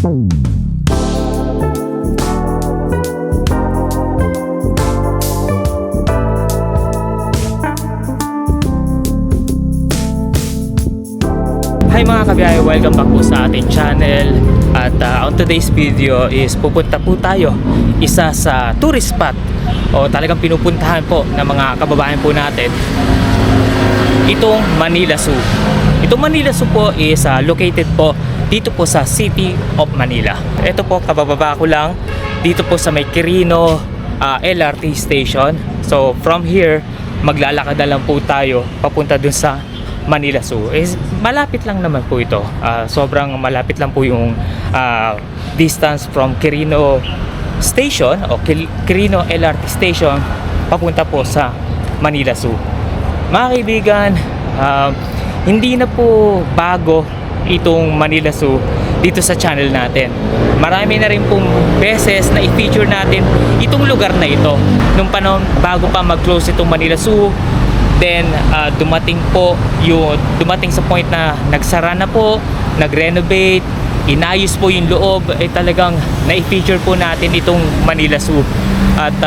Hi mga kabiyahe, welcome back po sa ating channel. At on today's video is pupunta po tayo isa sa tourist spot o talagang pinupuntahan po ng mga kababayan po natin, itong Manila Zoo. Itong Manila Zoo po is located po dito po sa City of Manila. Ito po, kabababa ko lang dito po sa may Quirino LRT station. So from here, maglalakad na lang po tayo papunta dun sa Manila Zoo. Malapit lang naman po ito. Sobrang malapit lang po yung distance from Quirino Station o Quirino LRT Station papunta po sa Manila Zoo. Mga kaibigan, hindi na po bago itong Manila Zoo dito sa channel natin. Marami na rin pong beses na i-feature natin itong lugar na ito nung panahon bago pa mag-close itong Manila Zoo. Then dumating sa point na nagsara na po, nag-renovate, inayos po yung loob, talagang na-feature po natin itong Manila Zoo. At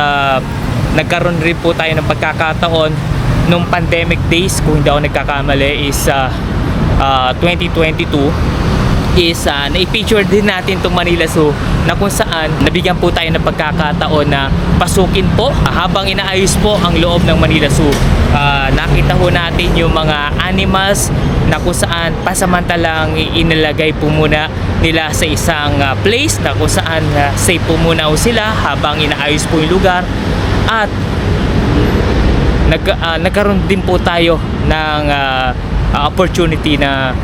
nagkaroon rin po tayo ng pagkakataon nung pandemic days, kung hindi ako nagkakamali, is 2022 is na-feature din natin itong Manila Zoo, na kung saan nabigyan po tayo ng pagkakataon na pasukin po habang inaayos po ang loob ng Manila Zoo. Nakita po natin yung mga animals na kung saan pasamantalang inilagay po muna nila sa isang place na kung saan safe po muna po sila habang inaayos po yung lugar. At nagkaroon din po tayo ng opportunity na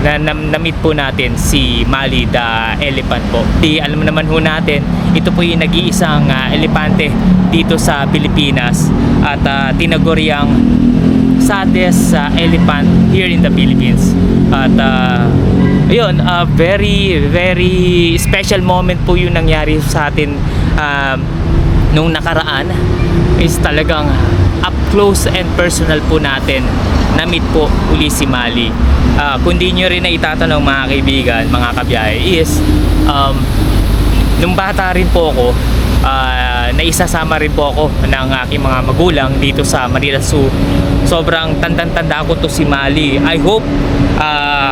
na-meet po natin si Mali the elephant po. Alam naman ho natin, ito po yung nag-iisang elepante dito sa Pilipinas at tinaguriang saddest elephant here in the Philippines. At ayun, very very special moment po yung nangyari sa atin nung nakaraan. Is talagang up close and personal po natin na-meet po uli si Mali. Kung di nyo rin na itatanong mga kaibigan, mga kabiyahe, is nung bata rin po ako, naisasama rin po ako ng aking mga magulang dito sa Manila Zoo. Sobrang tandang-tanda ko to si Mali. I hope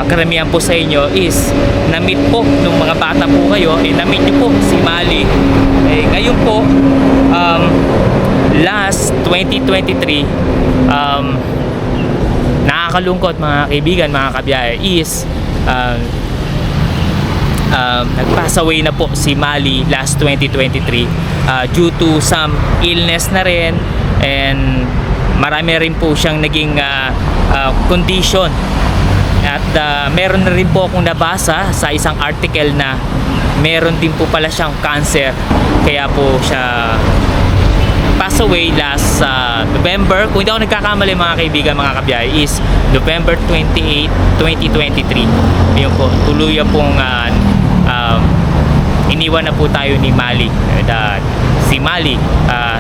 karamihan po sa inyo is na-meet po nung mga bata po kayo, na-meet nyo po si Mali. Ngayon po, last 2023, nakakalungkot mga kaibigan, mga kabiyahe, is nag-pass away na po si Mali last 2023 due to some illness na rin, and marami rin po siyang naging condition. At meron na rin po akong nabasa sa isang article na meron din po pala siyang cancer, kaya po siya pass away last November, kung hindi ako nagkakamali mga kaibigan, mga kabiyahe, is November 28, 2023. Yun po, tuluyan pong iniwan na po tayo ni Mali. Si Mali,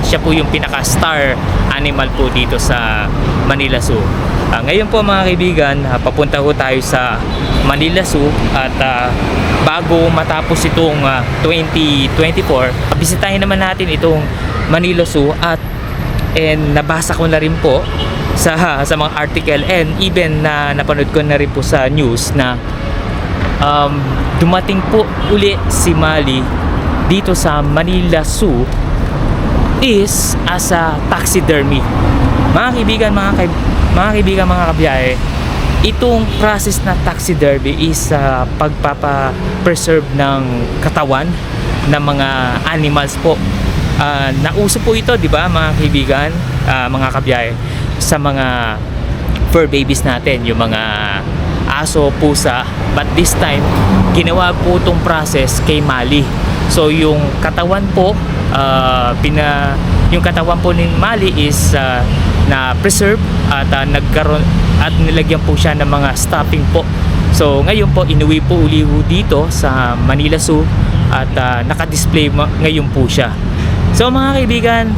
siya po yung pinaka-star animal po dito sa Manila Zoo. Ngayon po mga kaibigan, papunta po tayo sa Manila Zoo. At bago matapos itong 2024, bisitahin naman natin itong Manila Zoo. And nabasa ko na rin po sa mga article, and even na napanood ko na rin po sa news na dumating po uli si Mali dito sa Manila Zoo is as a taxidermy. Mga kaibigan, mga kabiyahe, itong process na taxidermy is pagpapa-preserve ng katawan ng mga animals po. Nauso po ito, di ba mga kaibigan, mga kabiyahe, sa mga fur babies natin, yung mga aso, pusa. But this time, ginawa po itong process kay Mali. So yung katawan po, yung katawan po ni Mali is na preserve at nagkaroon at nilagyan po siya ng mga stuffing po. So ngayon po, inuwi po uli dito sa Manila Zoo at naka-display ngayon po siya. So mga kaibigan,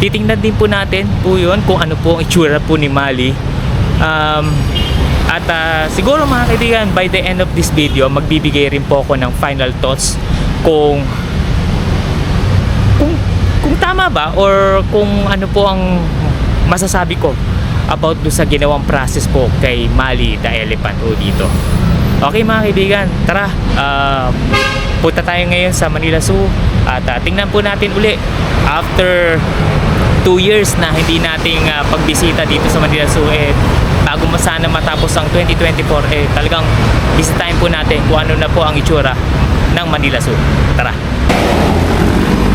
titingnan din po natin po yun kung ano po ang itsura po ni Mali. At siguro mga kaibigan, by the end of this video, magbibigay rin po ako ng final thoughts kung tama ba or kung ano po ang masasabi ko about do sa ginawang process po kay Mali the Elephant o dito. Okay mga kaibigan, tara, punta tayo ngayon sa Manila Zoo at tingnan po natin uli after 2 years na hindi nating pagbisita dito sa Manila Zoo, bago sana matapos ang 2024, talagang bisitahin po natin kung ano na po ang itsura ng Manila Zoo. Tara.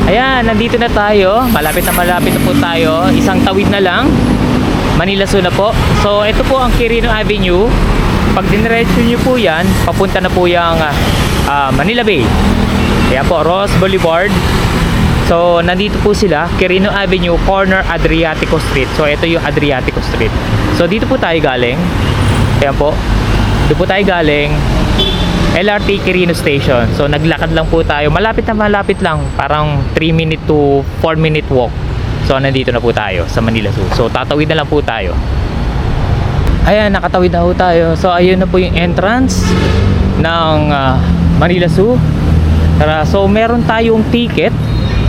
Ayan, nandito na tayo. Malapit na po tayo. Isang tawid na lang. Manila Zoo na po. So, ito po ang Quirino Avenue. Pag diniretso nyo po yan, papunta na po yung Manila Bay. Ayan po, Ross Boulevard. So, nandito po sila. Quirino Avenue, corner Adriatico Street. So, ito yung Adriatico Street. So, dito po tayo galing. Ayan po. Dito po tayo galing. LRT Quirino Station. So naglakad lang po tayo. Malapit lang. Parang 3-minute to 4-minute walk. So nandito na po tayo sa Manila Zoo. So tatawid na lang po tayo. Ayan, nakatawid na po tayo. So ayun na po yung entrance ng Manila Zoo. So meron tayong ticket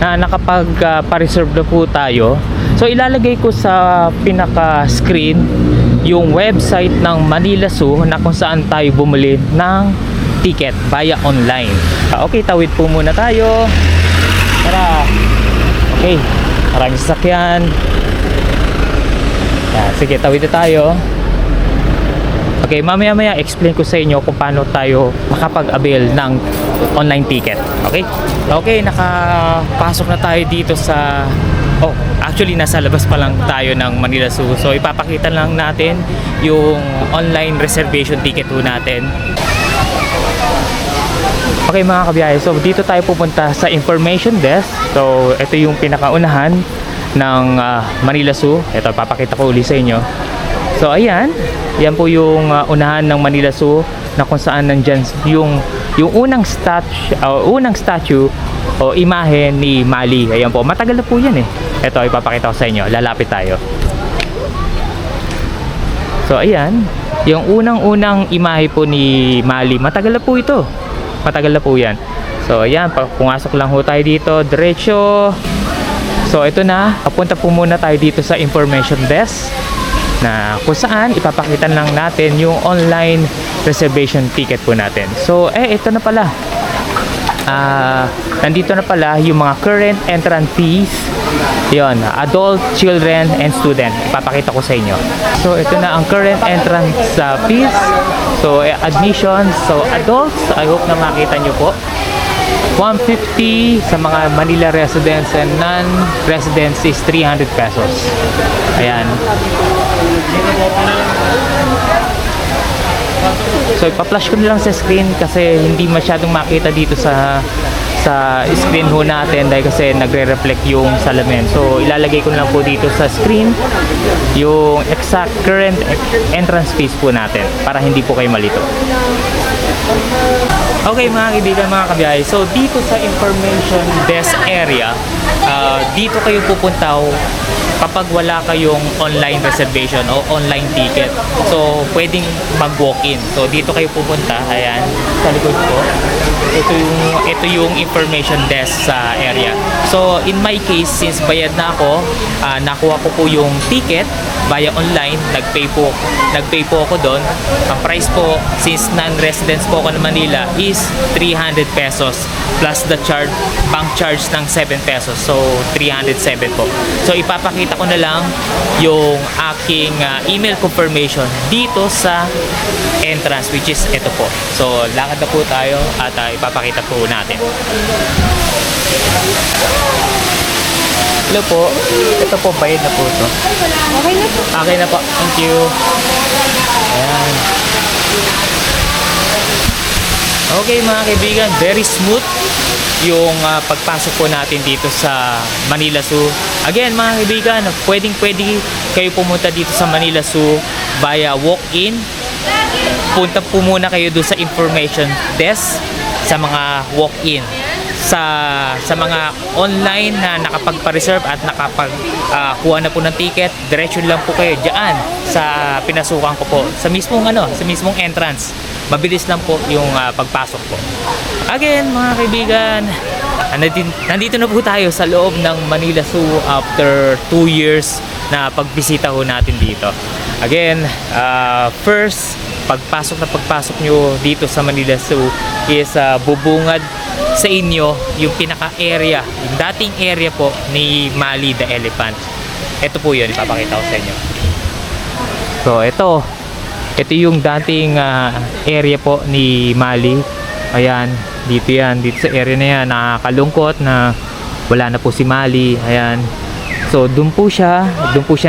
na nakapag-pa-reserve na po tayo. So ilalagay ko sa pinaka-screen yung website ng Manila Zoo na kung saan tayo bumili ng ticket via online. Okay, tawid po muna tayo. Tara. Okay, maraming sasakyan. Sige, tawid na tayo. Okay, mamaya explain ko sa inyo kung paano tayo makapag-avail ng online ticket. Okay? Okay, nakapasok na tayo dito sa... Oh, actually nasa labas pa lang tayo ng Manila Zoo. So ipapakita lang natin yung online reservation ticket po natin. Okay mga kabiyahe, so dito tayo pupunta sa information desk. So ito yung pinakaunahan ng Manila Zoo. Ito, papakita ko uli sa inyo. So ayan, yan po yung unahan ng Manila Zoo na kung saan nandyan yung unang statue o imahe ni Mali. Ayan po, matagal na po yan Ito, ipapakita ko sa inyo. Lalapit tayo. So ayan, yung unang imahe po ni Mali. Matagal na po ito. Matagal na po yan. So ayan, pumasok lang ho tayo dito, diretso. So ito na, papunta po muna tayo dito sa information desk na kung saan ipapakita lang natin yung online reservation ticket po natin. So ito na pala. Nandito na pala yung mga current entrance fees. Yon, adult, children, and student. Ipapakita ko sa inyo. So ito na ang current entrance fees. So admission, so adults, I hope na makita nyo po. 150 sa mga Manila residents and non-residents is 300 pesos. Ayan. So ipa-flash ko na lang sa screen kasi hindi masyadong makita dito sa screen ho natin dahil kasi nagre-reflect yung salamin. So ilalagay ko na lang po dito sa screen yung exact current entrance fees po natin para hindi po kayo malito. Okay mga kaibigan, mga kabiyahe, so dito sa information desk area, dito kayo pupunta kapag wala kayong online reservation o online ticket. So pwedeng mag-walk-in. So dito kayo pupunta, ayan, sa likod ko. Ito yung information desk sa area. So in my case, since bayad na ako, nakuha ko po yung ticket via online, nagpay po ako doon. Ang price po, since non-residents po ako ng Manila, is 300 pesos plus the bank charge ng 7 pesos. So 307 po. So ipapakita ko na lang yung aking email confirmation dito sa entrance, which is ito po. So lakad na po tayo at ipapakita po natin. Hello po. Ito po, bayad na po ito. Okay na po. Okay na po. Thank you. Ayan. Okay mga kaibigan, very smooth yung pagpasok po natin dito sa Manila Zoo. Again mga kaibigan, pwede kayo pumunta dito sa Manila Zoo via walk-in. Punta po muna kayo doon sa information desk sa mga walk-in. sa mga online na nakapagpa-reserve at kuha na po ng ticket, diretso lang po kayo diyan sa pinasukan ko po sa mismong entrance. Mabilis lang po yung pagpasok po. Again, mga kaibigan, nandito na po tayo sa loob ng Manila Zoo after 2 years na pagbisita ho natin dito. Again, first, pagpasok nyo dito sa Manila Zoo is bubungad sa inyo yung pinaka-area, yung dating area po ni Mali the Elephant. Ito po yun, ipapakita ko sa inyo. So, ito yung dating area po ni Mali. Ayan, dito sa area na yan. Nakakalungkot na wala na po si Mali. Ayan. So, doon po siya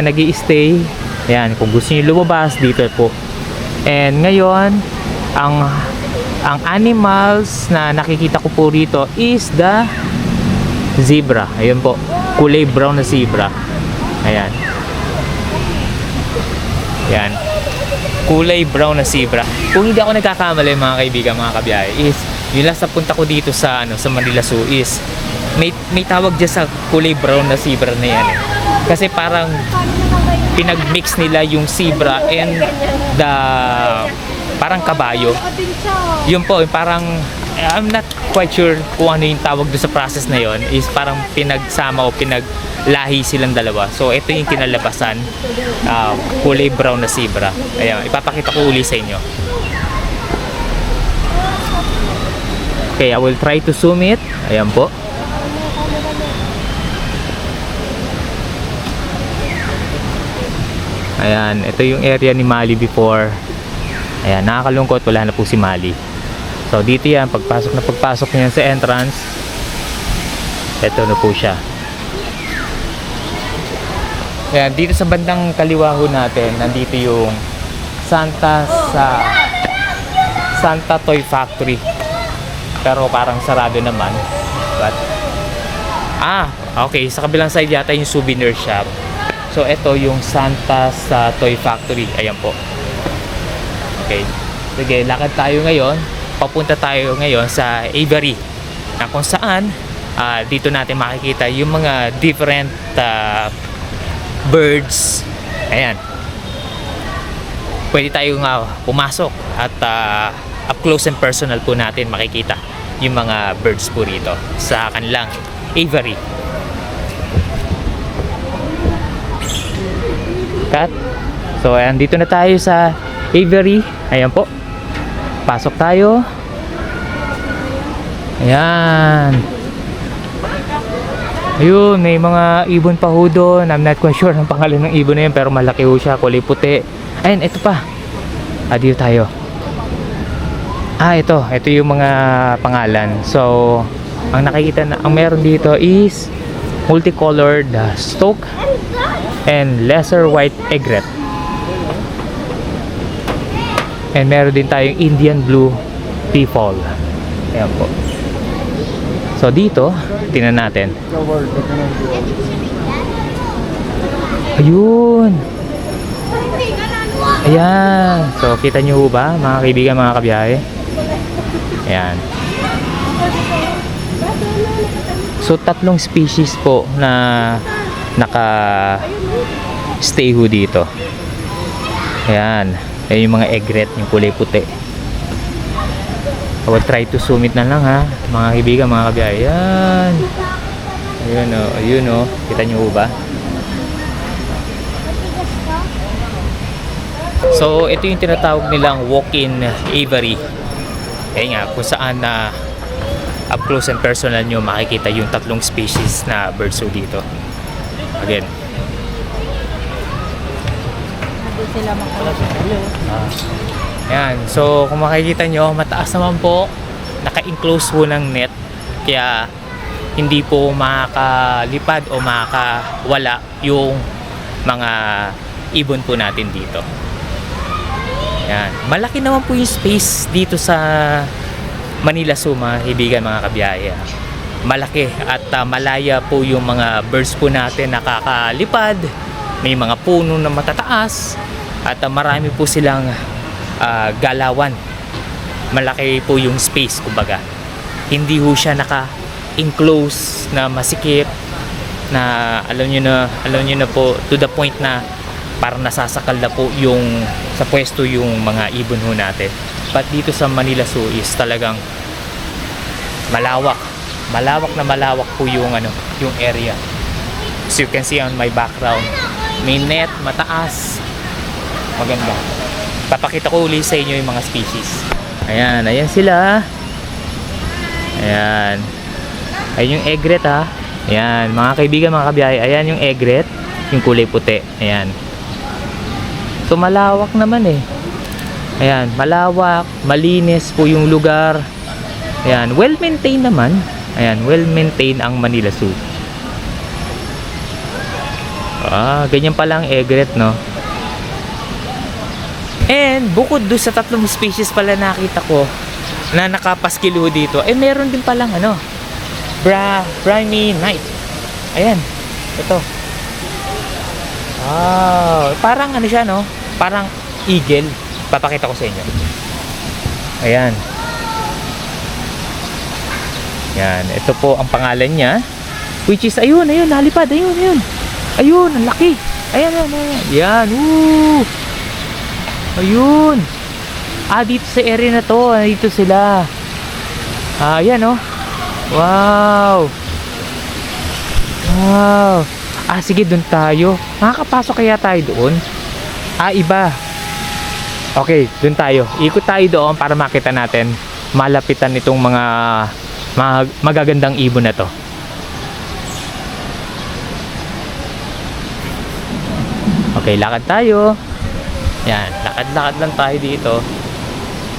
nag-i-stay. Ayan, kung gusto niyo lumabas, dito po. And ngayon, ang animals na nakikita ko po rito is the zebra. Ayun po, kulay brown na zebra. Ayan. Ayan. Kulay brown na zebra. Kung hindi ako nagkakamali, mga kaibigan, mga kabiyahe, is yung last na punta ko dito sa Manila Zoo is may tawag dyan sa kulay brown na zebra na yan. Kasi parang pinag-mix nila yung zebra and the parang kabayo. Yun po, parang I'm not quite sure kung ano yung tawag doon sa process na yon, is parang pinagsama o pinaglahi silang dalawa. So ito yung kinalabasan, kulay brown na zebra. Ayan, ipapakita ko uli sa inyo. Okay, I will try to zoom it. Ayan po. Ayan, ito yung area ni Mali before. Ayan, nakakalungkot, wala na po si Mali. So dito yan, pagpasok niya sa entrance, ito na po siya. Ayan, dito sa bandang kaliwa ho natin, nandito yung Santa Toy Factory. Pero parang sarado naman. But, okay, sa kabilang side yata yung souvenir shop. So ito yung Santa's Toy Factory. Ayan po. Okay. Sige, lakad tayo ngayon. Papunta tayo ngayon sa aviary, na kung saan dito natin makikita yung mga different birds. Ayan. Pwede tayo nga pumasok at up close and personal po natin makikita yung mga birds po rito sa kanilang aviary. So ayan, dito na tayo sa aviary. Ayan po, pasok tayo. Ayan, ayun, may mga ibon pa ho doon. I'm not quite sure ng pangalan ng ibon na yun, pero malaki ho siya, kulay puti. Ayan, ito pa. Dito tayo. Ito yung mga pangalan. So ang nakikita na, ang meron dito is multicolored stoke and lesser white egret. And meron din tayong Indian blue peafowl. Ayan po. So dito, tingnan natin. Ayun. Ayan. So kita nyo ba, mga kaibigan, mga kabiyahe? Ayan. So 3 species po na naka-stay ho dito. Ayan. Ayan yung mga egret, yung kulay puti. I will try to zoom it na lang, ha, mga kaibigan, mga kabiyahe. Ayan. Ayun o. Kita nyo ba? So ito yung tinatawag nilang walk-in aviary. Ayan nga, kung saan up close and personal nyo makikita yung 3 species na birds dito. Again, ayan, so kung makikita nyo, mataas naman po, naka-enclose po ng net, kaya hindi po makakalipad o makakawala yung mga ibon po natin dito. Ayan, malaki naman po yung space dito sa Manila Zoo, mga kaibigan, mga kabiyahe. Malaki at malaya po yung mga birds po natin nakakalipad. May mga puno na matataas at marami po silang galawan. Malaki po yung space, kumbaga. Hindi ho siya enclosed na masikip na alam niyo na po, to the point na parang nasasakal na po yung sa pwesto yung mga ibon ho natin. But dito sa Manila Zoo is talagang malawak na malawak po yung yung area. So you can see on my background, may net, mataas, maganda. Papakita ko uli sa inyo yung mga species. Ayan sila. Ayan yung egret ha. Ayan, mga kaibigan, mga kabiyahe, ayan yung egret, yung kulay puti. Ayan. So malawak naman eh. Ayan, malawak, malinis po yung lugar. Ayan, well maintained naman. Ayan, well maintained ang Manila Zoo. Ganyan pala ang egret, no? And bukod doon sa 3 species pala nakita ko na nakapaskilo dito, meron din palang Brahmy Knight. Ayan, ito. Parang siya, no? Parang eagle. Papakita ko sa inyo. Ayan. Yan, ito po ang pangalan niya, which is ayun, nalipad, ayun, ang laki. Ayan. Yan, woo. Ayun. Dito sa area na to, dito sila. Ayan, oh. Wow. Sige, doon tayo. Makakapasok kaya tayo doon? Iba. Okay, doon tayo. Ikot tayo doon para makita natin malapitan itong mga magagandang ibon na to. Okay, lakad tayo. Yan, lakad-lakad lang tayo dito.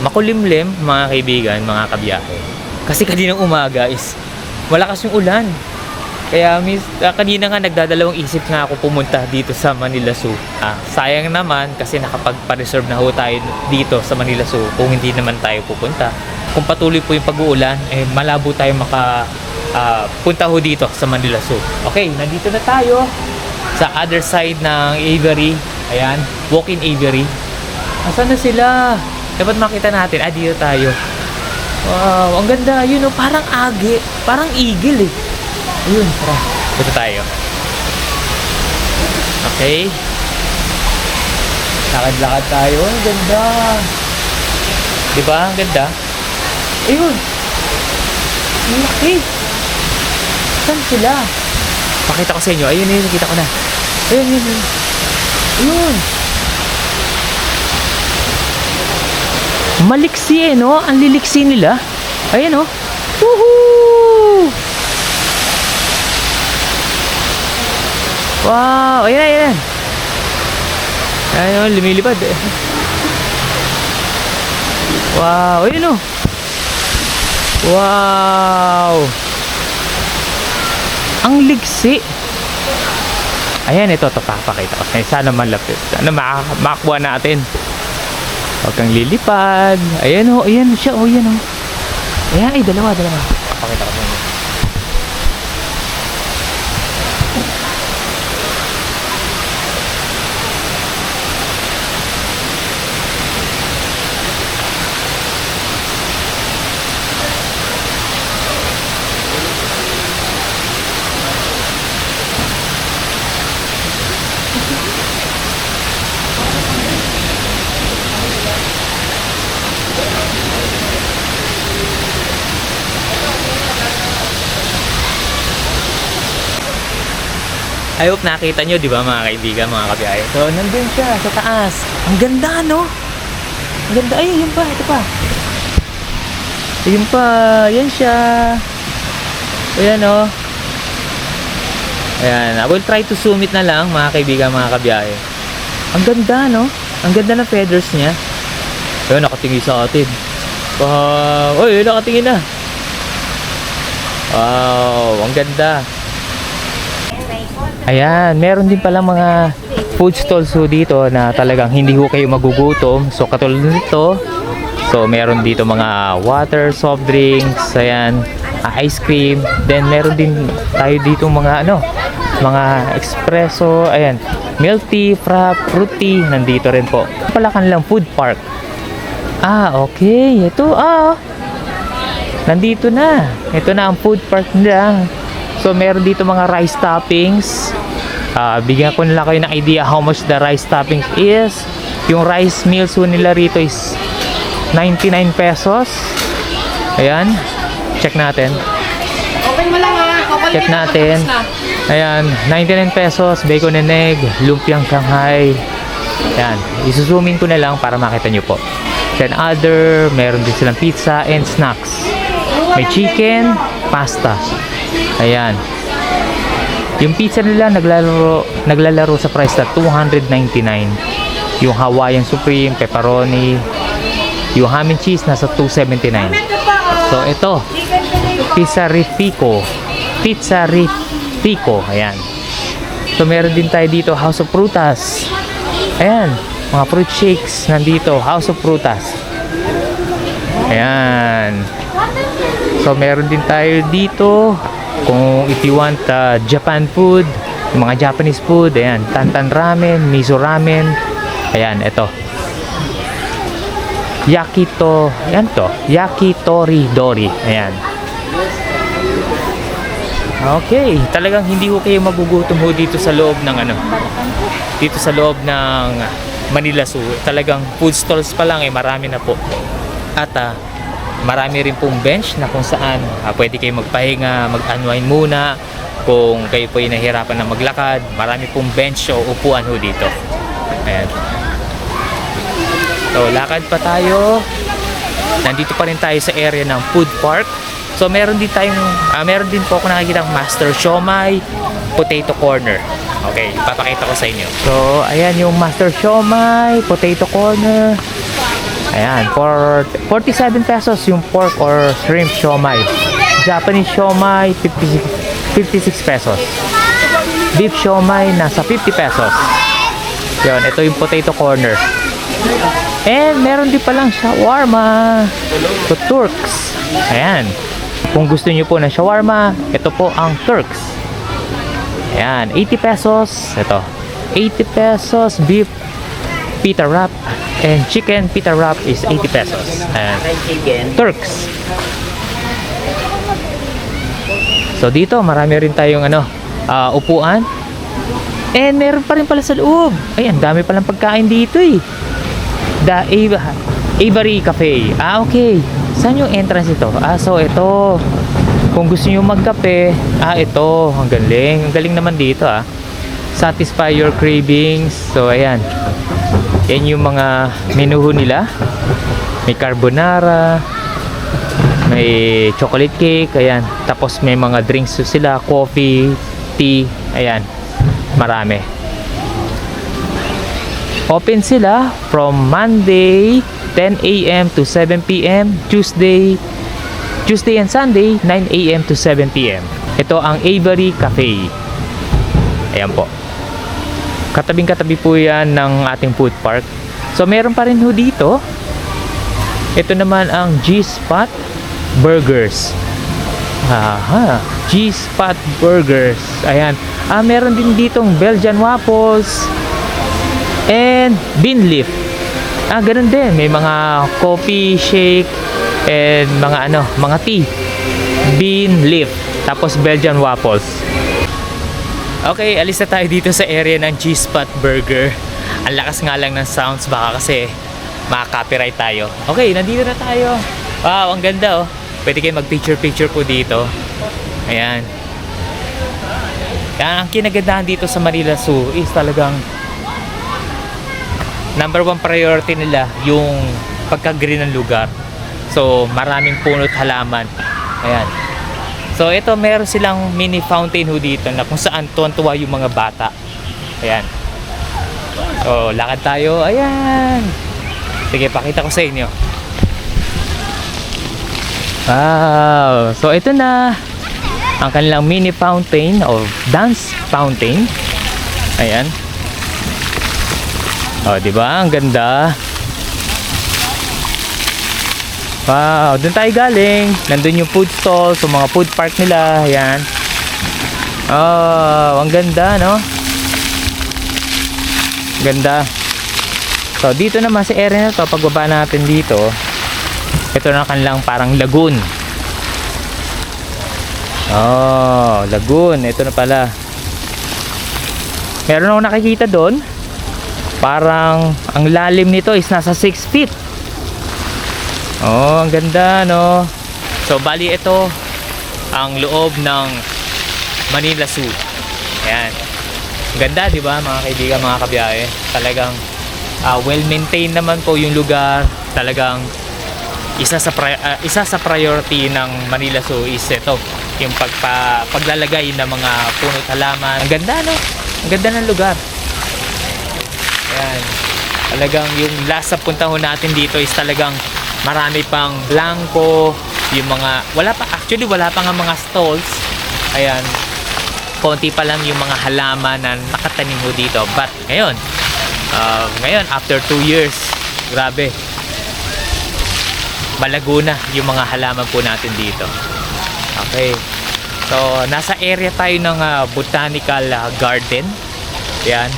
Makulimlim, mga kaibigan, mga kabiyahe. Kasi kaninang umaga is malakas yung ulan. Kaya kanina nga nagdadalawang isip nga ako pumunta dito sa Manila Zoo. Sayang naman kasi nakapagpa-reserve na ho tayo dito sa Manila Zoo kung hindi naman tayo pupunta. Kung patuloy po yung pag-uulan, malabo tayo punta ho dito sa Manila Zoo. Okay, nandito na tayo sa other side ng aviary. Ayan, walk-in aviary. Nasaan na sila? Dapat makita natin. Dito tayo. Wow, ang ganda. Yun, parang agi. Parang eagle eh. Ayun, tara. Dito tayo. Okay. Lakad-lakad tayo. Ang ganda. Diba? Ang ganda. Ayun. Ang laki. Saan sila? Pakita ko sa inyo. Ayun, nakita ko na. Ayun. Ayun. Maliksi no? Ang liliksi nila. Ayan Woohoo! Wow! Ayan. Ayun, lumilipad. Wow! Ayan Wow! Ang liksi. Ayan, ito papakita ko. Sana malapit. Sana makakuha natin. Huwag kang lilipad. Ayan ayan siya. Ayan Ayan, dalawa. Papakita ko sa inyo. I hope nakita nyo, di ba mga kaibigan, mga kabiyahe. So, nandun siya sa taas. Ang ganda, no? Ang ganda. Ay, yun pa. Ito pa. Ayun pa. Yan siya. Ayan, Ayan. I will try to zoom it na lang, mga kaibigan, mga kabiyahe. Ang ganda, no? Ang ganda ng feathers niya. Ayun, nakatingin sa atin. Wow. Uy, nakatingin na. Wow. Ang ganda. Ayan, meron din pala mga food stalls dito na talagang hindi ho kayo magugutom. So katulad nito, so meron dito mga water, soft drinks, ayan, ice cream. Then meron din tayo dito mga mga espresso, ayan, milk tea, frap, fruit tea, nandito rin po. Pala kanilang food park. Okay, ito nandito na. Ito na ang food park nila. So meron dito mga rice toppings. Bigyan ko nila kayo ng idea how much the rice toppings is. Yung rice meals nila rito is 99 pesos. Ayan. Check natin. Open mo lang ha. Check natin. Ayan, 99 pesos, bacon and egg, lumpiang Shanghai. Ayan, isusumin ko na lang para makita nyo po. Then other, meron din silang pizza and snacks. May chicken, pasta. Ayan. Yung pizza nila naglalaro sa price na 299. Yung Hawaiian Supreme, pepperoni, yung ham and cheese nasa 279. So ito, Pizza Rifico. Ayan. So meron din tayo dito House of Frutas. Ayan, mga fruit shakes nandito, House of Frutas. Ayan. So meron din tayo dito kung if you want Japan food, yung mga Japanese food. Ayan, Tantan Ramen, Miso Ramen. Ayan, ito Yakitori Dori. Ayan. Okay, talagang hindi ko kayo magugutom ho dito sa loob ng dito sa loob ng Manila Zoo. Talagang food stalls pa lang marami na po. At marami rin pong bench na kung saan pwede kayo magpahinga, mag-unwind muna. Kung kayo po ay nahihirapan na maglakad, marami pong bench o upuan ho dito. Ayan. So, lakad pa tayo. Nandito pa rin tayo sa area ng food park. So meron din po ako nakikita Master Siomai Potato Corner. Okay, papakita ko sa inyo. So ayan yung Master Siomai Potato Corner. Ayan, for 47 pesos yung pork or shrimp siomai. Japanese siomai 56 pesos. Beef siomai nasa 50 pesos. Yun, ito yung Potato Corner. And meron din palang shawarma to Turks. Ayan. Kung gusto niyo po ng shawarma, ito po ang Turks. Ayan, 80 pesos. Ito, 80 pesos beef pita wrap and chicken pita wrap is 80 pesos. Ayan. Turks. So dito, marami rin tayong upuan. And meron pa rin pala sa loob. Ayan, dami palang pagkain dito eh. The Avery Cafe. Okay. Saan yung entrance ito? So ito. Kung gusto niyo magkape, ito. Ang galing. Ang galing naman dito Satisfy your cravings. So ayan. Yan yung mga menu nila. May carbonara, may chocolate cake, ayan. Tapos may mga drinks sila, coffee, tea, ayan. Marami. Open sila from Monday 10 a.m. to 7 p.m. Tuesday and Sunday 9 a.m. to 7 p.m. Ito ang Avery Cafe. Ayan po. Katabing-katabi po yan ng ating food park. So meron pa rin ho dito. Ito naman ang G-Spot Burgers. G-Spot Burgers. Ayan. Meron din ditong Belgian waffles and bean leaf. Ganun din. May mga coffee shake and mga tea. Bean leaf. Tapos Belgian waffles. Okay, alis na tayo dito sa area ng G-Spot Burger. Ang lakas nga lang ng sounds, baka kasi maka-copyright tayo. Okay, nandito na tayo. Wow, ang ganda Pwede kayo mag-picture po dito. Ayan. Ang kinagandahan dito sa Manila Zoo is talagang number one priority nila yung pagka-green ng lugar. So, maraming puno't halaman. Ayan. So, ito meron silang mini fountain ho dito na kung saan tuwan-tuwa yung mga bata. Ayan. So, lakad tayo. Ayan. Sige, pakita ko sa inyo. Wow. So, ito na ang kanilang mini fountain o dance fountain. Ayan. Di ba? Ang ganda. Wow, doon tayo galing. Nandun yung food stall, so mga food park nila. Ayan. Ang ganda, no? Ganda. So, dito naman sa area na to, pagbaba natin dito, ito na kanilang parang lagoon. Oh, lagoon. Ito na pala. Meron akong nakikita doon. Parang ang lalim nito is nasa 6 feet. Oh, ang ganda, no? So, bali ito ang loob ng Manila Zoo. Ayan. Ganda, di ba, mga kaibigan, mga kabiyahe? Talagang well-maintained naman po yung lugar. Talagang isa sa priority ng Manila Zoo is ito, yung paglalagay ng mga puno't halaman. Ang ganda, no? Ang ganda ng lugar. Ayan. Talagang yung last sa puntahon natin dito is talagang marami pang blanco, yung mga, wala pa nga mga stalls. Ayan. Konti pa lang yung mga halaman na nakatanim mo dito. But ngayon, after 2 years, grabe. Malago na yung mga halaman po natin dito. Okay. So, nasa area tayo ng botanical garden. Ayan.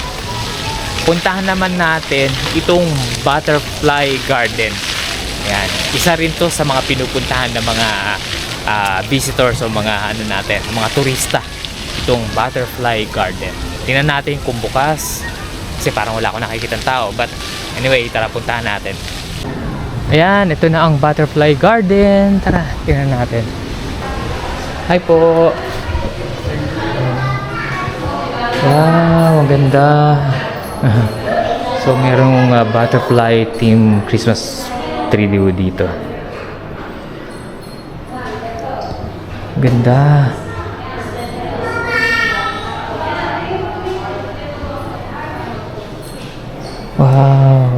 Puntahan naman natin itong butterfly garden. Ayan. Isa rin to sa mga pinupuntahan ng mga visitors o mga mga turista. Itong butterfly garden. Tingnan natin kung bukas. Kasi parang wala akong nakikitang tao. But anyway, tara puntahan natin. Ayan, ito na ang butterfly garden. Tara, tingnan natin. Hi po. Wow, ang ganda. So, merong butterfly theme Christmas tree dito. Ganda. Wow.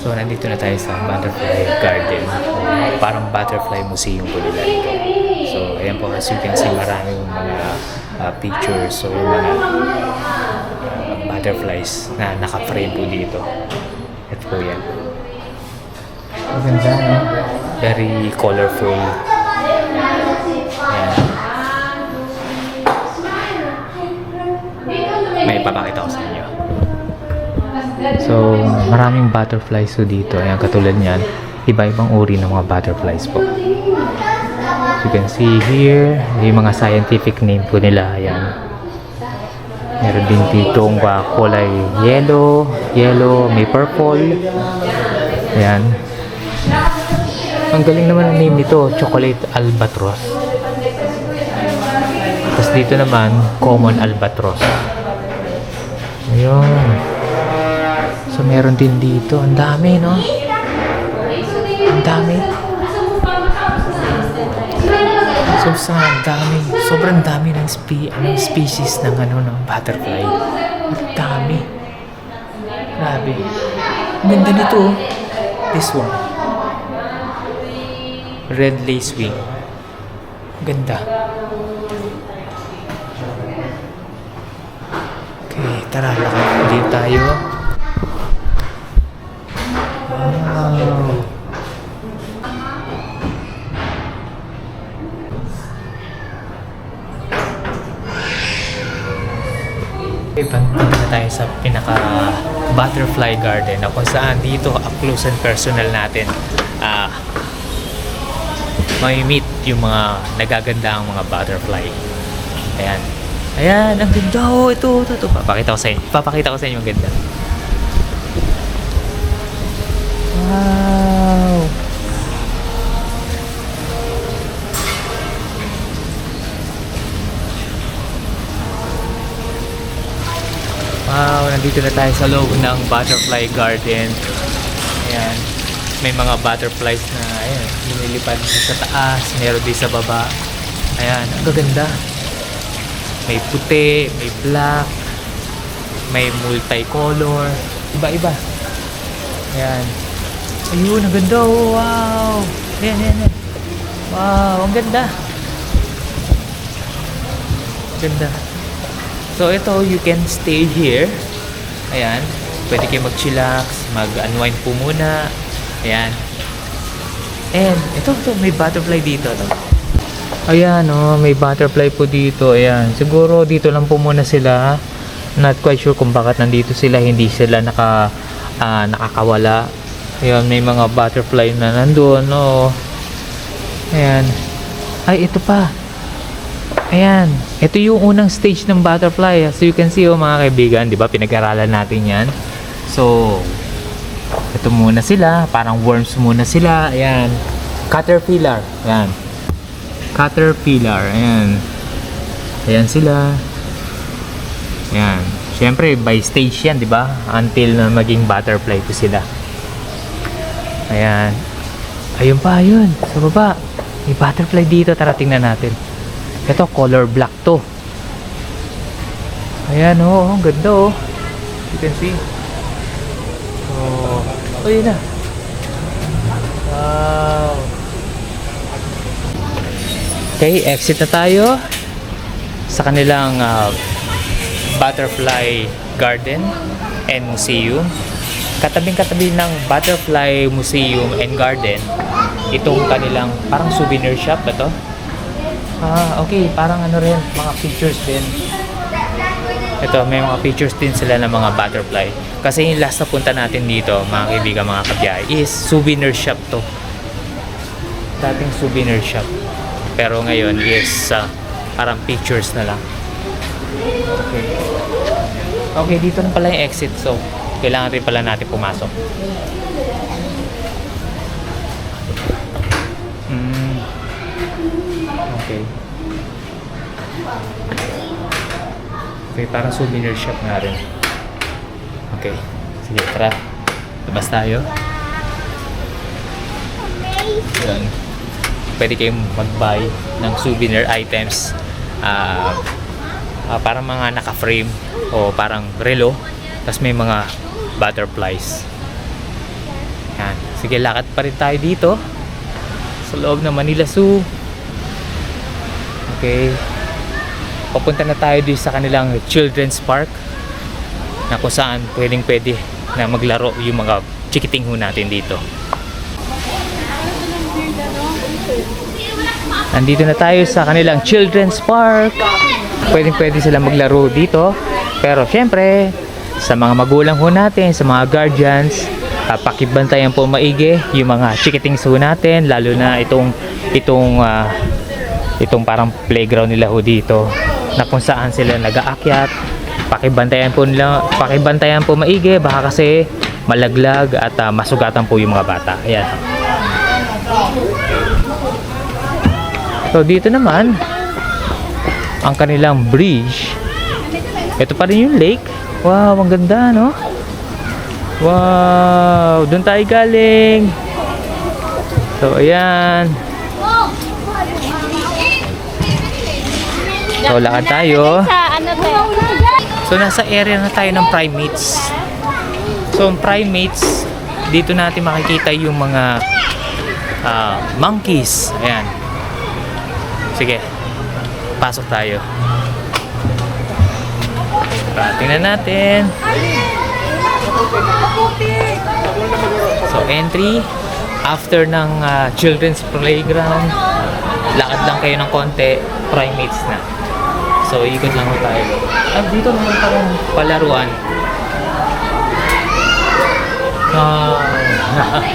So, nandito na tayo sa butterfly garden. Parang butterfly museum po nila ito. So, ayan po, as you can see, maraming mga pictures o mga butterflies na naka-frame po dito. Ito po yan. Ang ganda, no? Very colorful. Ayan. May papakita ko sa inyo. So, maraming butterflies po dito. Ayan, katulad niyan. Iba-ibang uri ng mga butterflies po. As you can see here, yung mga scientific name po nila. Ayan. Meron din ditong kulay yellow, may purple. Ayan. Ang galing naman ang name nito, chocolate albatross. Tapos dito naman, common albatross. Ayun. So, meron din dito. Ang dami, no? Ang dami. So, sobrang dami ng species ng ng butterfly. Ang dami. Grabe. Ang ganda nito, oh. This one. Red lacewing. Ganda. Okay, tara, lakad ulit tayo. Wow. Okay, punta na tayo sa pinaka butterfly garden na kung saan dito up close and personal natin may meet yung mga nagaganda ang mga butterfly. Ayan. Ayan, ang ganda. Oh, ito. Papakita ko sa inyo ang ganda. Wow. Wow, nandito na tayo sa loob ng butterfly garden. Ayan. May mga butterflies na ayan, lumilipad sa taas, meron din sa baba. Ayan, ang gaganda. May puti, may black, may multicolor, iba-iba. Ayan. Ayun, ang ganda. Oh, wow. Ayan. Wow, ang ganda. Ganda. So, ito, you can stay here. Ayan. Pwede kayo mag-chillax, mag-unwind po muna. Ayan. And, ito, may butterfly dito. No? Ayan, oh, may butterfly po dito. Ayan, siguro dito lang po muna sila. Not quite sure kung bakit nandito sila. Hindi sila nakakawala. Ayan, may mga butterfly na nandun. Oh. Ayan. Ay, ito pa. Ayan. Ito yung unang stage ng butterfly. As you can see, oh, mga kaibigan, di ba? Pinag-aralan natin yan. So, ito muna sila. Parang worms muna sila. Ayan. Caterpillar. Ayan. Caterpillar. Ayan. Ayan sila. Ayan. Siyempre, by stage yan, di ba? Until na maging butterfly po sila. Ayan. Ayun pa, ayun. Sa baba. May butterfly dito. Tara, tingnan natin. Ito, color black to. Ayan, oh. Ang ganda, oh. You can see. Oh. Ayun na. Wow. Okay, exit na tayo sa kanilang butterfly garden and museum. Katabing-katabi ng butterfly museum and garden, itong kanilang parang souvenir shop ba to? Okay, parang ano rin, mga pictures din. Ito, may mga pictures din sila ng mga butterfly. Kasi yung last na punta natin dito, mga kaibigan, mga kabiyahe, is souvenir shop to. Dating souvenir shop. Pero ngayon is parang pictures na lang. Okay. Okay, dito na pala yung exit. So, kailangan rin pala natin pumasok. Okay. Okay, parang souvenir shop na rin. Okay. Sige, tara. Labas tayo. Yan. Pwede kayong mag-buy ng souvenir items. Parang mga naka-frame o parang relo. Tapos may mga butterflies. Yan. Sige, lakad pa rin tayo dito sa loob ng Manila Zoo. Okay. Papunta na tayo dito sa kanilang children's park na kung saan pwede na maglaro yung mga chikiting ho natin dito. Nandito na tayo sa kanilang children's park. Pwede sila maglaro dito. Pero syempre, sa mga magulang ho natin, sa mga guardians, pakibantayan po maigi yung mga chikitings ho natin, lalo na itong parang playground nila ho dito na kung saan sila nag-aakyat. Pakibantayan po maigi, baka kasi malaglag at masugatan po yung mga bata. Ayan. So dito naman ang kanilang bridge. Ito pa rin yung lake. Wow, ang ganda, no? Wow, doon tayo galing. So ayan. So lakad tayo. So nasa area na tayo ng primates. So ang primates, dito natin makikita yung mga monkeys. Ayan. Sige, pasok tayo. Tingnan natin. So entry, after ng children's playground, lakad lang kayo ng konti, primates na. So ikot lang tayo. Dito naman parang palaruan.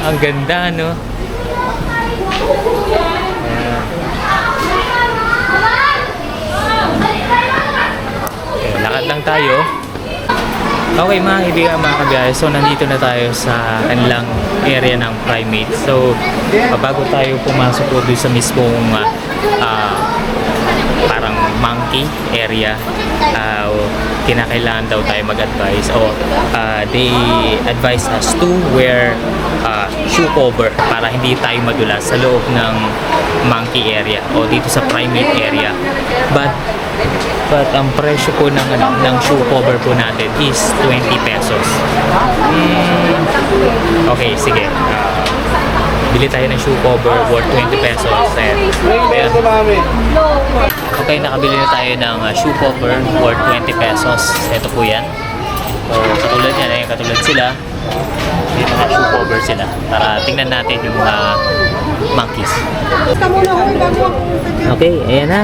Ang ganda, no? Lakad lang tayo. Okay mga kaibigan, mga kabiyahe, so nandito na tayo sa kanilang area ng primates. So bago tayo pumasok po doon sa mismong parang monkey area, kinakailangan daw tayo mag-advise o they advise us to wear shoe cover para hindi tayo madulas sa loob ng monkey area o dito sa primate area. But ang presyo po ng shoe cover po natin is 20 pesos. Okay, sige. Bili tayo ng shoe cover worth 20 pesos. Ayan. Okay, nakabili na tayo ng shoe cover worth 20 pesos. Ito po yan. So, katulad yan. Katulad sila. Dito na shoe cover sila. Para tingnan natin yung monkeys. Basta muna ko, bago ako. Okay, ayan na.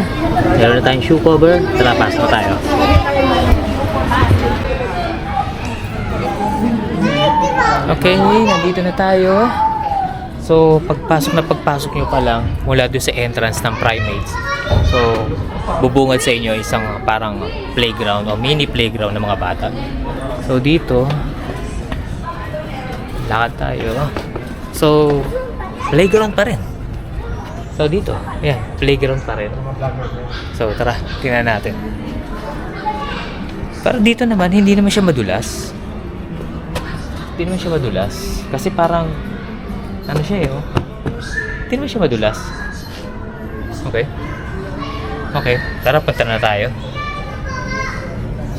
Meron na tayong shoe cover. Tara, pasok na tayo. Okay, nandito na tayo. So, pagpasok nyo pa lang mula doon sa entrance ng Primates. So, bubungad sa inyo isang parang playground o mini playground ng mga bata. So, dito, lakad tayo. So, playground pa rin. So, dito, ayan, playground pa rin. So, tara, tingnan natin. Pero dito naman, hindi naman siya madulas. Hindi naman siya madulas. Kasi parang, ano siya eh, oh. Hindi naman siya madulas. Okay. Okay, tara, punta na tayo.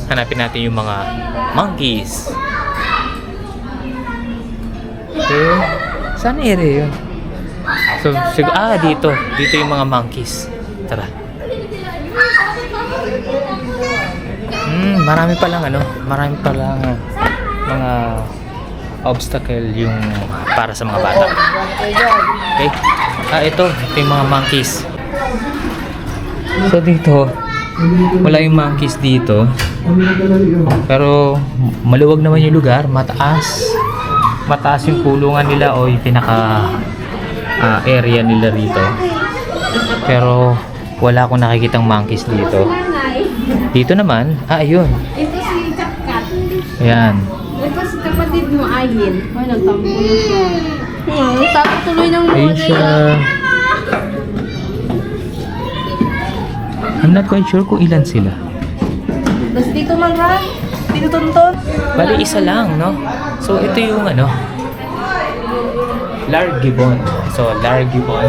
Hanapin natin yung mga monkeys. Okay. Saan area yun? So, dito. Dito yung mga monkeys. Tara. Marami palang mga obstacle yung para sa mga bata. Okay? Ito yung mga monkeys. So dito, wala yung monkeys dito. Pero maluwag naman yung lugar, mataas yung kulungan nila o yung pinaka area nila rito. Pero wala akong nakikitang monkeys dito. Dito naman, ayun. Ito si Chapkat. Ayan. Ito si kapatid mo, Ayin. Ay, nagtampo na siya. Nagtampo tuloy ng Ayun siya. I'm not quite sure kung ilan sila. Tapos dito man ra, tinutunton. Bali, isa lang, no? So, ito yung Largibon. So, Largibon.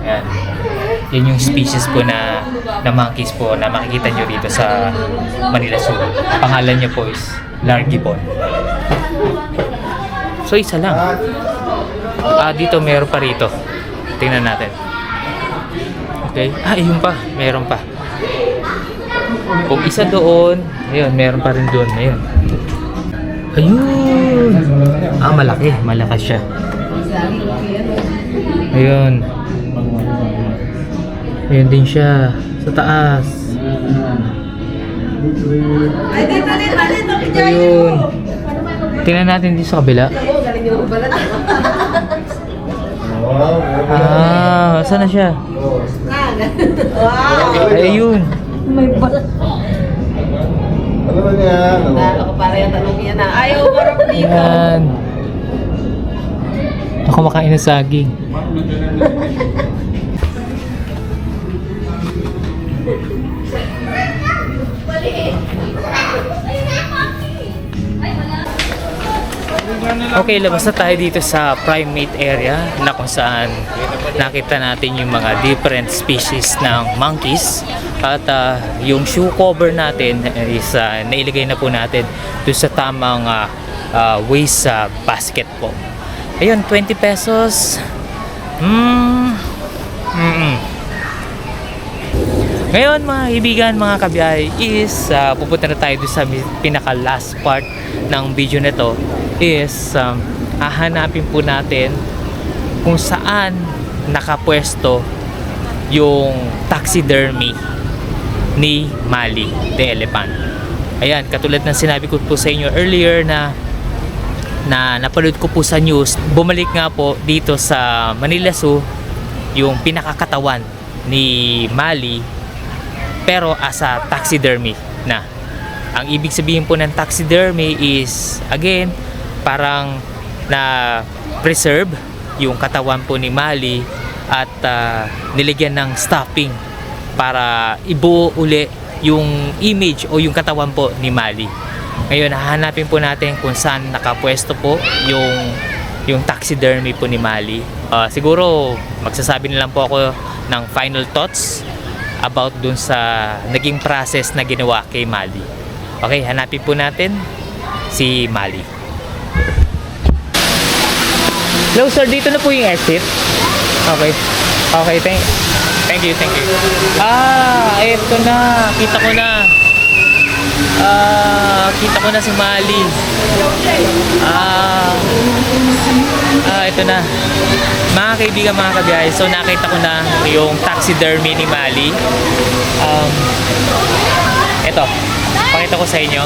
Ayan. Yan yung species po na monkeys po na makikita nyo dito sa Manila Zoo. Pangalan niya po is Largibon. So, isa lang. Dito meron pa rito. Tingnan natin. Okay. Ayun pa. Meron pa. Kung isa doon, ayun, meron pa rin doon. Ayun. Ayun. Malaki. Malakas siya. Ayun. Ayun din siya. Sa taas. Ayun. Tingnan natin dito sa kabila. Saan na siya? Ayun. May balat. Ano ba niya? Ako para yung tanong yan na. Ayaw, marap dito. Yan. Ako makain ng saging. Okay, labas na tayo dito sa primate area na kung saan nakita natin yung mga different species ng monkeys at yung shoe cover natin is nailagay na po natin doon sa tamang waste basket po. Ayun, 20 pesos. Ngayon mga kaibigan, mga kabiyay is pupunta na tayo doon sa pinaka last part ng video na to is hahanapin po natin kung saan nakapwesto yung taxidermy ni Mali the elephant. Ayan, katulad ng sinabi ko po sa inyo earlier na napanood ko po sa news, bumalik nga po dito sa Manila Zoo yung pinakakatawan ni Mali pero as a taxidermy na. Ang ibig sabihin po ng taxidermy is again parang na preserve yung katawan po ni Mali at nilagyan ng stuffing para ibuo uli yung image o yung katawan po ni Mali. Ngayon, hahanapin po natin kung saan nakapwesto po yung taxidermy po ni Mali. Siguro magsasabi na lang po ako ng final thoughts about dun sa naging process na ginawa kay Mali. Okay, hanapin po natin si Mali. Hello sir, dito na po yung exit. Okay. Okay, thank you. Eto na. Kita ko na. Kita ko na si Mali. Ito na. Mga kaibigan, mga kabiyahe. So, nakita ko na yung taxidermy ni Mali. Ito. Pakita ko sa inyo.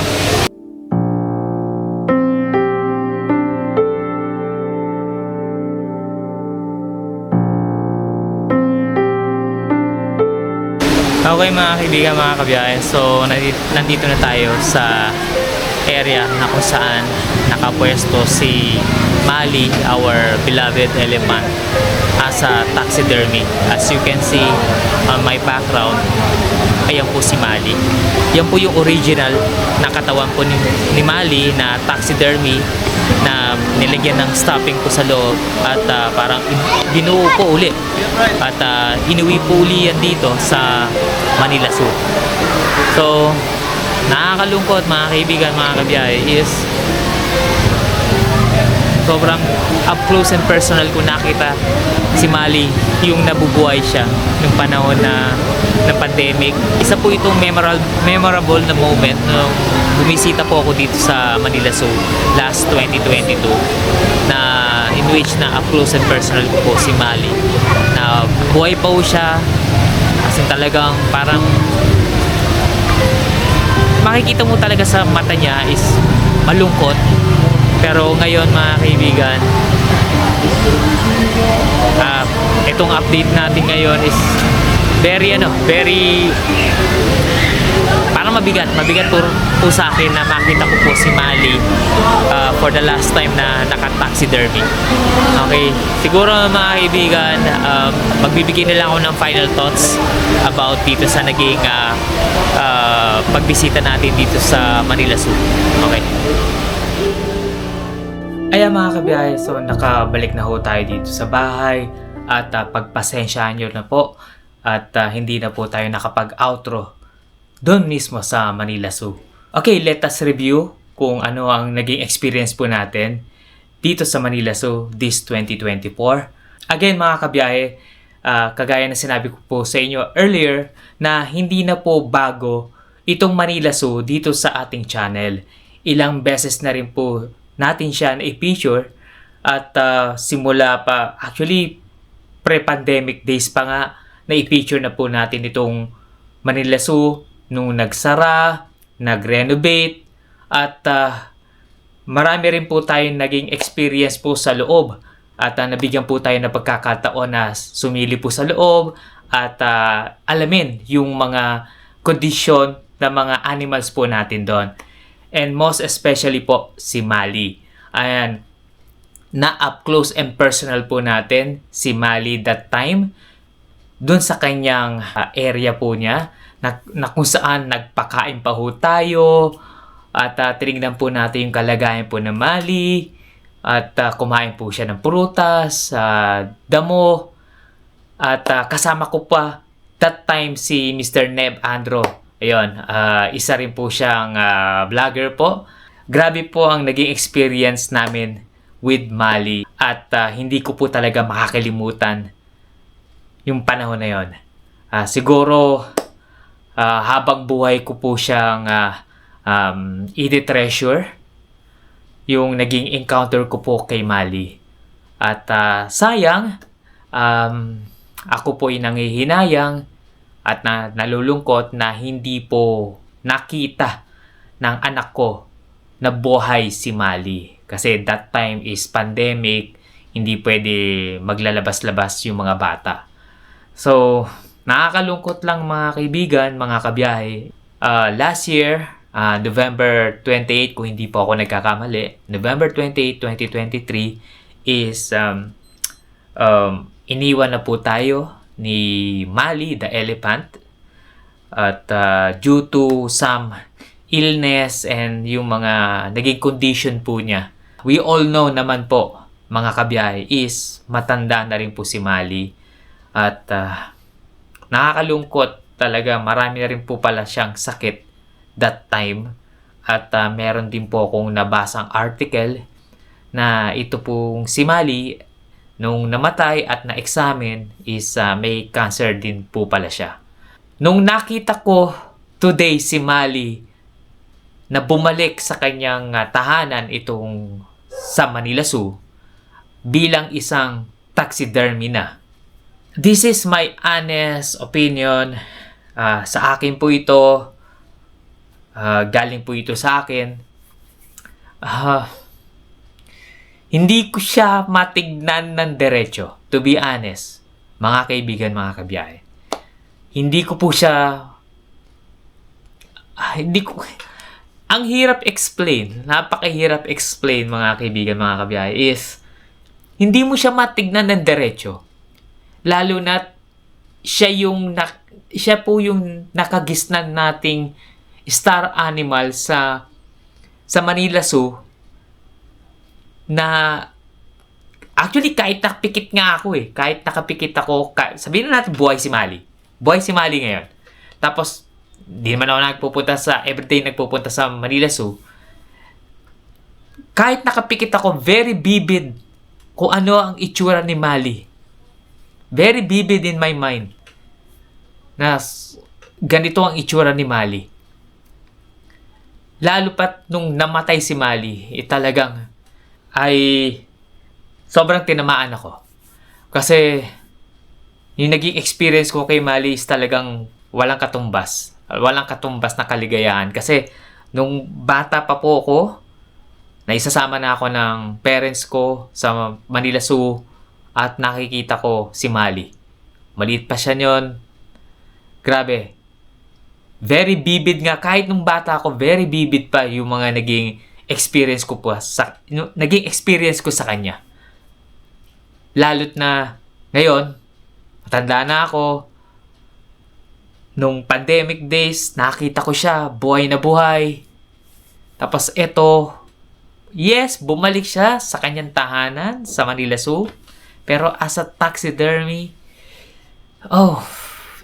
Okay mga kaibigan, mga kabiyahe. So, nandito na tayo sa area na kung saan nakapwesto si Mali, our beloved elephant, as a taxidermy. As you can see on my background, ayan po si Mali. Yan po yung original na katawan po ni Mali na taxidermy na nilagyan ng stuffing po sa loob at parang binuo po uli at inuwi po uli yan dito sa Manila Zoo. So, nakakalungkot mga kaibigan, mga kabiyahe, is sobrang up close and personal ko nakita si Mali, yung nabubuhay siya nung panahon ng pandemic. Isa po itong memorable na moment nung bumisita po ako dito sa Manila Zoo last 2022, na in which na up close and personal ko po si Mali, na buhay pa po siya, kasi talagang parang makikita mo talaga sa mata niya is malungkot. Pero ngayon mga kaibigan, itong update natin ngayon is very parang mabigat po sa akin na makita ko po si Mali for the last time na naka-taxidermy. Okay, siguro mga kaibigan, magbibigay na lang ako ng final thoughts about dito sa naging pagbisita natin dito sa Manila Zoo. Okay. Ayan mga kabiyahe, so nakabalik na ho tayo dito sa bahay at pagpasensyahan nyo na po at hindi na po tayo nakapag-outro doon mismo sa Manila Zoo. Okay, let us review kung ano ang naging experience po natin dito sa Manila Zoo this 2024. Again mga kabiyahe, kagaya na sinabi ko po sa inyo earlier na hindi na po bago itong Manila Zoo dito sa ating channel. Ilang beses na rin po natin siya na i-feature at simula pa, actually pre-pandemic days pa nga na i-feature na po natin itong Manila Zoo nung nagsara, nag-renovate at marami rin po tayong naging experience po sa loob at nabigyan po tayo ng pagkakataon na sumili po sa loob at alamin yung mga kondisyon ng mga animals po natin doon. And most especially po si Mali. Ayan, na up close and personal po natin si Mali that time doon sa kanyang area po niya na kung saan nagpakain pa ho tayo at tinignan po natin yung kalagayan po ng Mali at kumain po siya ng prutas, damo at kasama ko pa that time si Mr. Neb Andro. Ayun, isa rin po siyang vlogger po. Grabe po ang naging experience namin with Mali at hindi ko po talaga makakalimutan yung panahon na yon. Siguro habang buhay ko po siyang i-treasure yung naging encounter ko po kay Mali. At sayang, ako po ay nangihinayang at nalulungkot na hindi po nakita ng anak ko na buhay si Mali. Kasi that time is pandemic, hindi pwede maglalabas-labas yung mga bata. So, nakakalungkot lang mga kaibigan, mga kabiyahe. Last year, November 28, kung hindi po ako nagkakamali, November 28, 2023 is iniwan na po tayo ni Mali, the elephant, at due to some illness and yung mga naging condition po niya. We all know naman po, mga kabiyahe, is matanda na rin po si Mali. At nakakalungkot talaga, marami na rin po pala siyang sakit that time. At meron din po akong nabasang article na ito pong si Mali, nung namatay at na-examine is may cancer din po pala siya. Nung nakita ko today si Mali na bumalik sa kanyang tahanan itong sa Manila Zoo bilang isang taxidermy na. This is my honest opinion. Sa akin po ito. Galing po ito sa akin. Hindi ko siya matignan ng diretso. To be honest, mga kaibigan, mga kabiyahe. Hindi ko po siya... Ang hirap explain, napakahirap explain, mga kaibigan, mga kabiyahe, is hindi mo siya matignan ng diretso. Lalo na siya po yung nakagisnan nating star animal sa Manila Zoo na actually kahit nakapikit nga ako kahit nakapikit ako, sabihin na natin buhay si Mali. Buhay si Mali ngayon. Tapos, di naman ako everyday nagpupunta sa Manila Zoo. Kahit nakapikit ako, very vivid kung ano ang itsura ni Mali. Very vivid in my mind na ganito ang itsura ni Mali. Lalo pat nung namatay si Mali, talagang ay sobrang tinamaan ako. Kasi yung naging experience ko kay Mali is talagang walang katumbas. Walang katumbas na kaligayahan. Kasi nung bata pa po ako, naisasama na ako ng parents ko sa Manila Zoo at nakikita ko si Mali. Maliit pa siya yun. Grabe. Very vivid nga. Kahit nung bata ako, very vivid pa yung mga naging experience ko sa kanya. Lalo't na ngayon, matanda na ako. Nung pandemic days, nakita ko siya, buhay na buhay. Tapos eto, yes, bumalik siya sa kanyang tahanan sa Manila Zoo. Pero as a taxidermy,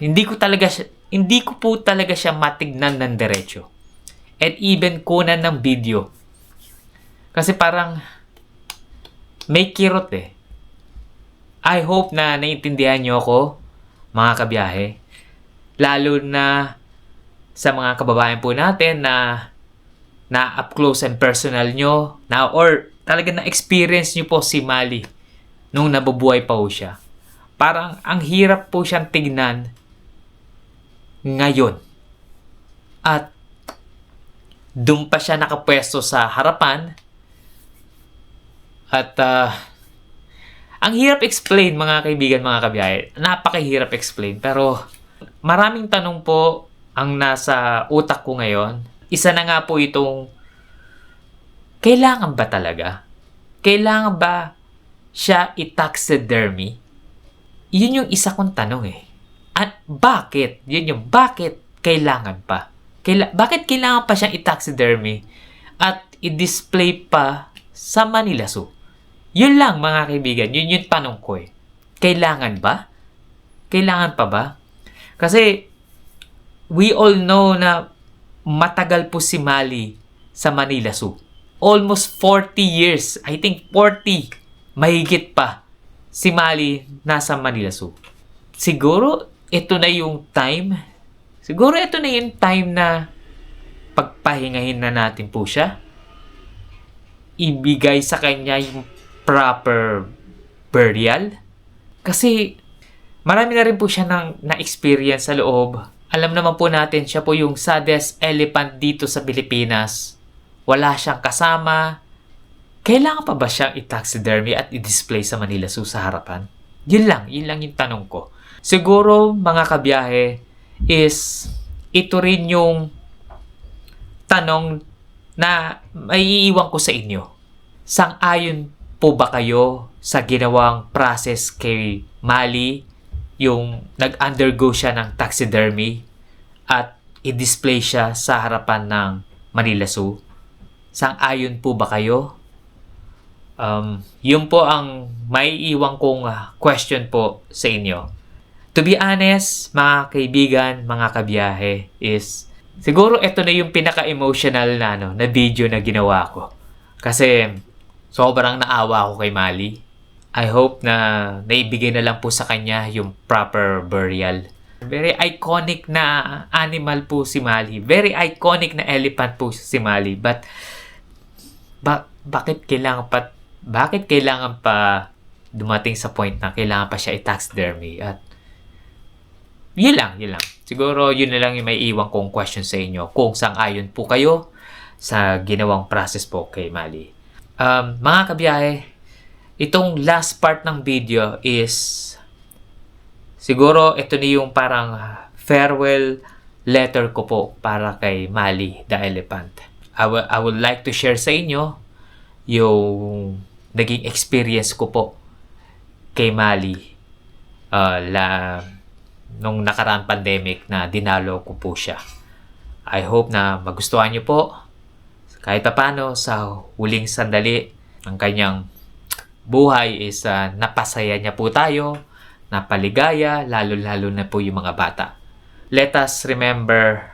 hindi ko po talaga siya matignan ng diretso. And even kunan ng video. Kasi parang may kirot I hope na naiintindihan niyo ako, mga kabiyahe. Lalo na sa mga kababayan po natin na up close and personal nyo, or talaga na-experience nyo po si Mali nung nabubuhay pa po siya. Parang ang hirap po siyang tignan ngayon. At doon pa siya nakapwesto sa harapan. At ang hirap explain, mga kaibigan, mga kabiyahe. Napakahirap explain. Pero maraming tanong po ang nasa utak ko ngayon. Isa na nga po itong, kailangan ba talaga? Kailangan ba siya i-taxidermy? Yun yung isa kong tanong At bakit? Yun yung bakit kailangan pa? Bakit kailangan pa siyang i-taxidermy at i-display pa sa Manila Zoo? Yun lang, mga kaibigan. Yun yung tanong ko Kailangan ba? Kailangan pa ba? Kasi we all know na matagal po si Mali sa Manila Zoo. Almost 40 years. I think 40. Mahigit pa. Si Mali nasa Manila Zoo. Siguro ito na yung time. Siguro ito na yung time na pagpahingahin na natin po siya. Ibigay sa kanya yung proper burial. Kasi marami na rin po siya na-experience sa loob. Alam naman po natin, siya po yung saddest elephant dito sa Pilipinas. Wala siyang kasama. Kailangan pa ba siyang i-taxidermy at i-display sa Manila Zoo sa harapan? Yun lang yung tanong ko. Siguro, mga kabiyahe, is ito rin yung tanong na maiiwan ko sa inyo. Sang-ayon po ba kayo sa ginawang process kay Mali, yung nag-undergo siya ng taxidermy at i-display siya sa harapan ng Manila Zoo? Sang-ayon po ba kayo? Yun po ang maiiwan kong question po sa inyo. To be honest, mga kaibigan, mga kabiyahe, is siguro ito na yung pinaka-emotional na video na ginawa ko. Kasi sobrang naawa ako kay Mali. I hope na naibigay na lang po sa kanya yung proper burial. Very iconic na animal po si Mali. Very iconic na elephant po si Mali. But bakit kailangan pa dumating sa point na kailangan pa siya i-taxidermy? At yun lang. Siguro yun na lang yung may iwan kong question sa inyo. Kung sang-ayon po kayo sa ginawang process po kay Mali. Mga kabiyahe, itong last part ng video is siguro ito na yung parang farewell letter ko po para kay Mali the elephant. I would like to share sa inyo yung naging experience ko po kay Mali nung nakaraang pandemic na dinalo ko po siya. I hope na magustuhan niyo po kahit paano sa huling sandali ng kanyang buhay is napasaya niya po tayo, napaligaya, lalo-lalo na po yung mga bata. Let us remember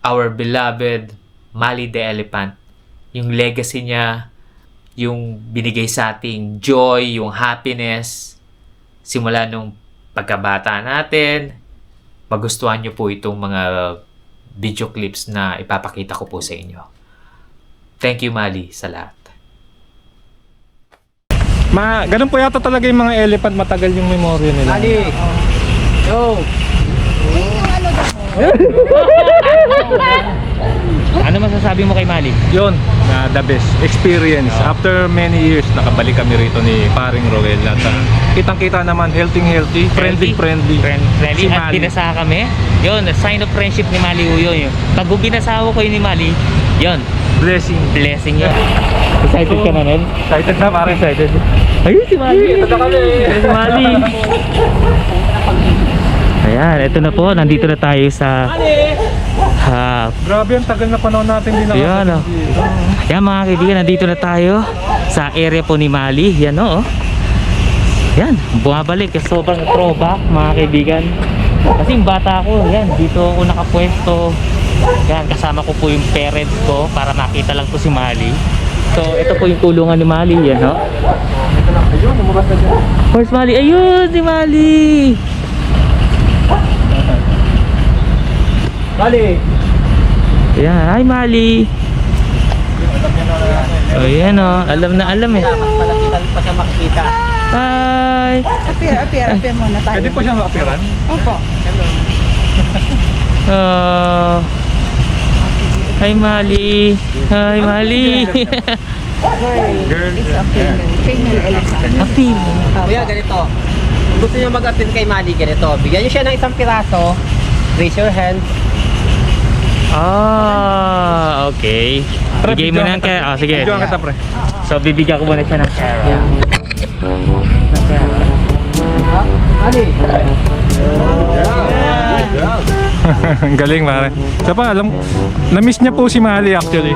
our beloved Mali the elephant, yung legacy niya, yung binigay sa ating joy, yung happiness, simula nung pagkabata natin. Magustuhan nyo po itong mga video clips na ipapakita ko po sa inyo. Thank you, Mali, sa lahat. Ganun po yata talaga yung mga elephant, matagal yung memorya nila. Ali! Yo! Ano masasabi mo kay Mali? Yun, the best experience. After many years, nakabalik kami rito ni Paring Roel. At kitang-kita naman, healthy, friendly. Friendly Si at Mali. binasa kami. Yun, sign of friendship ni Mali yun. Pag binasawa ko yun ni Mali, yun, Blessing. blessing yun. Excited ka na nun? Excited na, Paring. Excited. Ayun si Mali. Ito na kami. Si Mali. Ayan, ito na po. Nandito na tayo sa Grabe, ang tagal na panahon natin din Yan, oh. Yan mga kaibigan, nandito na tayo sa area po ni Mali. Yan o. Yan, bumabalik. Sobrang throwback mga kaibigan. Kasi yung bata ko, yan, dito ako nakapwesto. Yan, kasama ko po yung parents ko para makita lang po si Mali. So, ito po yung kulungan ni Mali. Yan o. Ayun, lumabas na siya. Where's Mali? Ayun, si Mali! Mali! Yan, hi Mali! Oh, yan o. Alam na alam eh. Malakitan pa siya makikita. Hi! Appear muna tayo. Pwede po siya makapiran? Opo. Oh. Hi Mali. Hi Mali. Girl. It's a female elephant. Apil. Kuya, ganito. Kung gusto niyo mag-appeal kay Mali, ganito. Bigyan niyo siya ng isang piraso. Raise your hand. Ah, okay. Bigay mo na kaya. Oh, sige. Videoan kita, pre. So bibigyan ko muna siya ng pera. Mali! Ang galing, pare. Sa pa, na-miss niya po si Mali actually.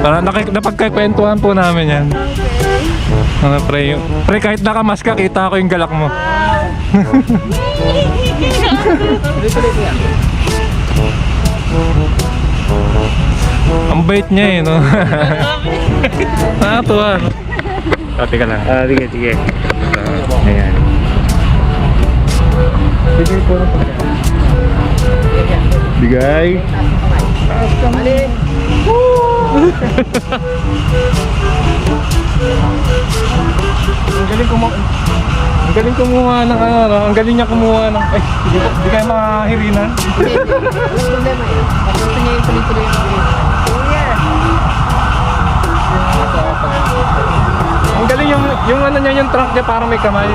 Para napagkakwentuhan po namin yan. Pre, kahit nakamas ka, kita ko yung galak mo. Tuloy-tuloy kuya. Ang bait niya eh, no? Nakatuwa, no? Teka lang. Sige, sige. Ayan. Bigay. Mali! Ang galing kumuha ng ano, no? Ang galing niya kumuha ng... Ay, hindi kayo makahirinan. Walang problema yun. Mas gusto niya yung tuloy-tuloy yung Ang galing yung ano niya, yung trunk niya parang may kamay.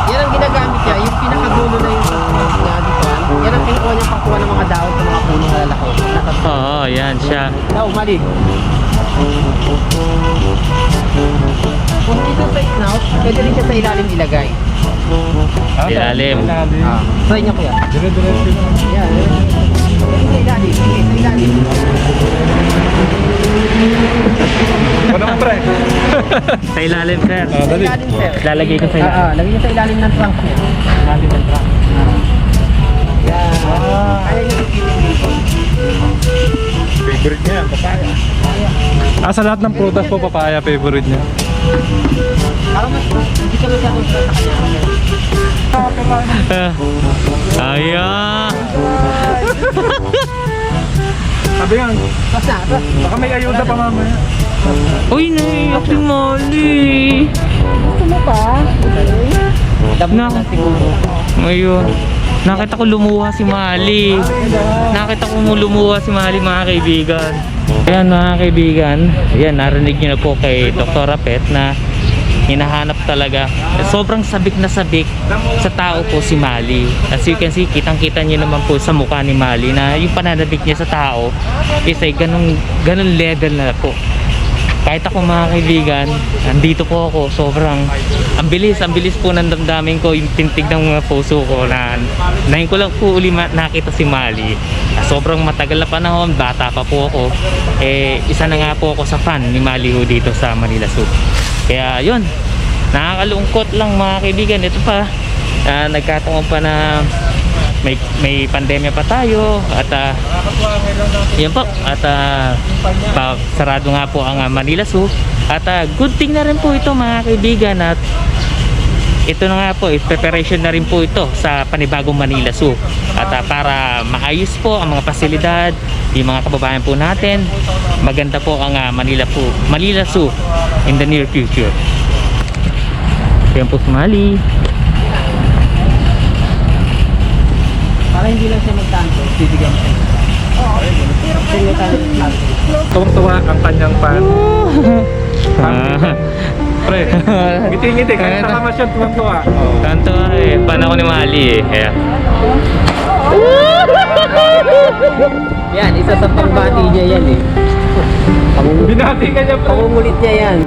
Yan ang ginagamit niya, yung pinakadulo na yung niya dito. Yan ang kinukuha niya pakuha ng mga dahon sa mga punong malalaki. Oo, yan siya. Daw, Mali. Kung dito sa snout, pwede rin siya sa ilalim ilagay. Ilalim. Try niya kuya. Dire-diretso na. Yan. Pwede sa ilalim. Sige, sa ilalim. Ano naman, pre? Sa ilalim, sir. Sa Dali. ilalim, sir. Lalagay ko sa ilalim. Lagay niya sa ilalim ng trunk niya. Ilalim ng truck. Yan. Kaya niya ipiling dito. Favorite niya, papaya. Sa lahat ng prutas po, papaya favorite niya. Para mas, hindi ka masyadong sa kanya. Ayan. Sabi nga, baka may ayuda pa mamaya. Uy, naiiyak si Molly. Gusto mo pa? Na, ngayon, nakita ko lumuha si Mali. Nakita ko lumuha si Mali, mga kaibigan. Ayan, mga kaibigan. Ayan, narinig niyo na po kay Dr. Pet na hinahanap talaga. Sobrang sabik na sabik sa tao po si Mali. As you can see, kitang-kita niyo naman po sa mukha ni Mali na yung pananabik niya sa tao is ay ganun level na po. Kahit ako, mga kaibigan, nandito po ako, sobrang ang bilis po ng damdamin ko, yung tintig ng mga puso ko na ngayon ko lang po uli nakita si Mali. Sobrang matagal na panahon, bata pa po ako. Isa na nga po ako sa fan ni Mali ho dito sa Manila Zoo. Kaya yun, nakakalungkot lang, mga kaibigan. Ito pa, nagkataon pa na may pandemya pa tayo at yan po at sarado nga po ang Manila Zoo at good thing na rin po ito, mga kaibigan, at ito na nga po, preparation na rin po ito sa panibagong Manila Zoo at para maayos po ang mga pasilidad, yung mga kababayan po natin, maganda po ang Manila Zoo in the near future. Yan po si Mali. Para hindi lang siya magtanto, bibigyan mo siya. Tuwang-tuwa ang kanyang fan. Pre, ngiti-ngiti, kahit nakama siya tuwang-tuwa. Tanto fan ako ni Mali Kaya Yan, isa sa pangbati niya yan eh. Binati ka niya, pre. Pangungulit niya yan.